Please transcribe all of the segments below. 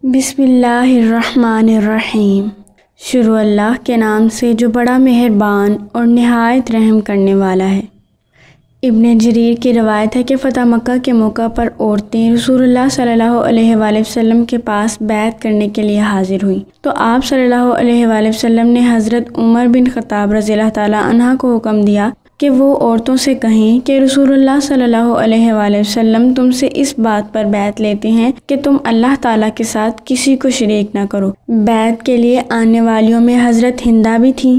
بسم اللہ الرحمن الرحیم۔ شروع اللہ کے نام سے جو بڑا مہربان اور نہایت رحم کرنے والا ہے۔ ابن جریر کی روایت ہے کہ فتح مکہ کے موقع پر عورتیں رسول اللہ صلی اللہ علیہ وآلہ وسلم کے پاس بیعت کرنے کے لیے حاضر ہوئیں تو آپ صلی اللہ علیہ وآلہ وسلم نے حضرت عمر بن خطاب رضی اللہ تعالیٰ عنہ کو حکم دیا کہ وہ عورتوں سے کہیں کہ رسول اللہ صلی اللہ علیہ وآلہ وسلم تم سے اس بات پر بیعت لیتے ہیں کہ تم اللہ تعالیٰ کے ساتھ کسی کو شریک نہ کرو۔ بیعت کے لیے آنے والیوں میں حضرت ہندہ بھی تھیں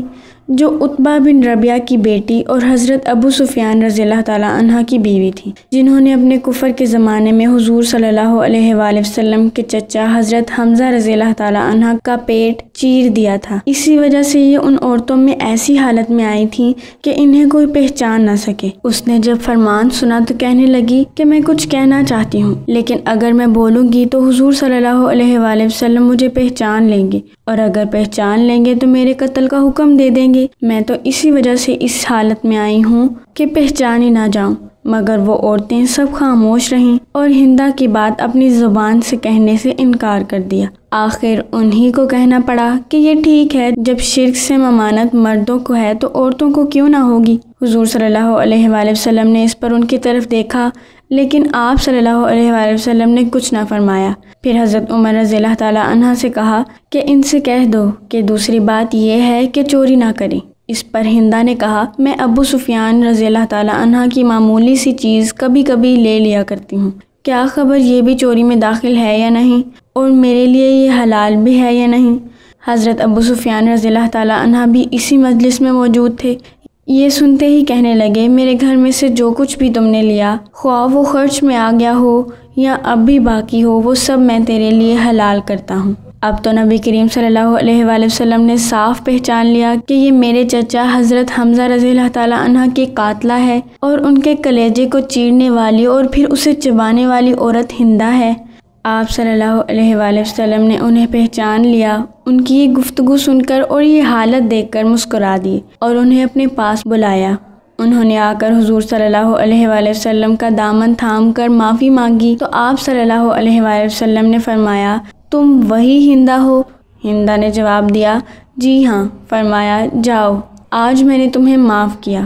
جو عتبہ بن ربیعہ کی بیٹی اور حضرت ابو سفیان رضی اللہ تعالیٰ عنہ کی بیوی تھی، جنہوں نے اپنے کفر کے زمانے میں حضور صلی اللہ علیہ وآلہ وسلم کے چچا حضرت حمزہ رضی اللہ تعالیٰ عنہ کا پیٹ چیر دیا تھا۔ اسی وجہ سے یہ ان عورتوں میں ایسی حالت میں آئی تھیں کہ انہیں کوئی پہچان نہ سکے۔ اس نے جب فرمان سنا تو کہنے لگی کہ میں کچھ کہنا چاہتی ہوں، لیکن اگر میں بولوں گی تو حضور صلی اللہ علیہ وآلہ وسلم مجھے پہچان لیں گے، اور اگر پہچان لیں گے تو میرے قتل کا حکم دے دیں گے۔ میں تو اسی وجہ سے اس حالت میں آئی ہوں کہ پہچانی نہ جاؤں۔ مگر وہ عورتیں سب خاموش رہیں اور ہندہ کی بات اپنی زبان سے کہنے سے انکار کر دیا۔ آخر انہی کو کہنا پڑا کہ یہ ٹھیک ہے، جب شرک سے ممانت مردوں کو ہے تو عورتوں کو کیوں نہ ہوگی۔ حضور صلی اللہ علیہ وآلہ وسلم نے اس پر ان کی طرف دیکھا، لیکن آپ صلی اللہ علیہ وآلہ وسلم نے کچھ نہ فرمایا۔ پھر حضرت عمر رضی اللہ تعالیٰ عنہ سے کہا کہ ان سے کہہ دو کہ دوسری بات یہ ہے کہ چوری نہ کریں۔ اس پر ہندہ نے کہا، میں ابو سفیان رضی اللہ تعالیٰ عنہ کی معمولی سی چیز کبھی کبھی لے لیا کرتی ہوں، کیا خبر یہ بھی چوری میں داخل ہے یا نہیں، اور میرے لیے یہ حلال بھی ہے یا نہیں۔ حضرت ابو سفیان رضی اللہ تعالیٰ عنہ بھی اسی مجلس میں موجود تھے۔ یہ سنتے ہی کہنے لگے، میرے گھر میں سے جو کچھ بھی تم نے لیا، خواہ وہ خرچ میں آ گیا ہو یا اب بھی باقی ہو، وہ سب میں تیرے لیے حلال کرتا ہوں۔ اب تو نبی کریم صلی اللہ علیہ وآلہ وسلم نے صاف پہچان لیا کہ یہ میرے چچا حضرت حمزہ رضی اللہ تعالیٰ عنہ کی قاتلہ ہے، اور ان کے کلیجے کو چیرنے والی اور پھر اسے چبانے والی عورت ہندہ ہے۔ آپ صلی اللہ علیہ وآلہ وسلم نے انہیں پہچان لیا۔ ان کی یہ گفتگو سن کر اور یہ حالت دیکھ کر مسکرا دیے اور انہیں اپنے پاس بلایا۔ انہوں نے آ کر حضور صلی اللہ علیہ وآلہ وسلم کا دامن تھام کر معافی مانگی تو آپ صلی اللہ علیہ وآلہ وسلم نے فرمایا، تم وہی ہندہ ہو؟ ہندہ نے جواب دیا، جی ہاں۔ فرمایا، جاؤ، آج میں نے تمہیں معاف کیا۔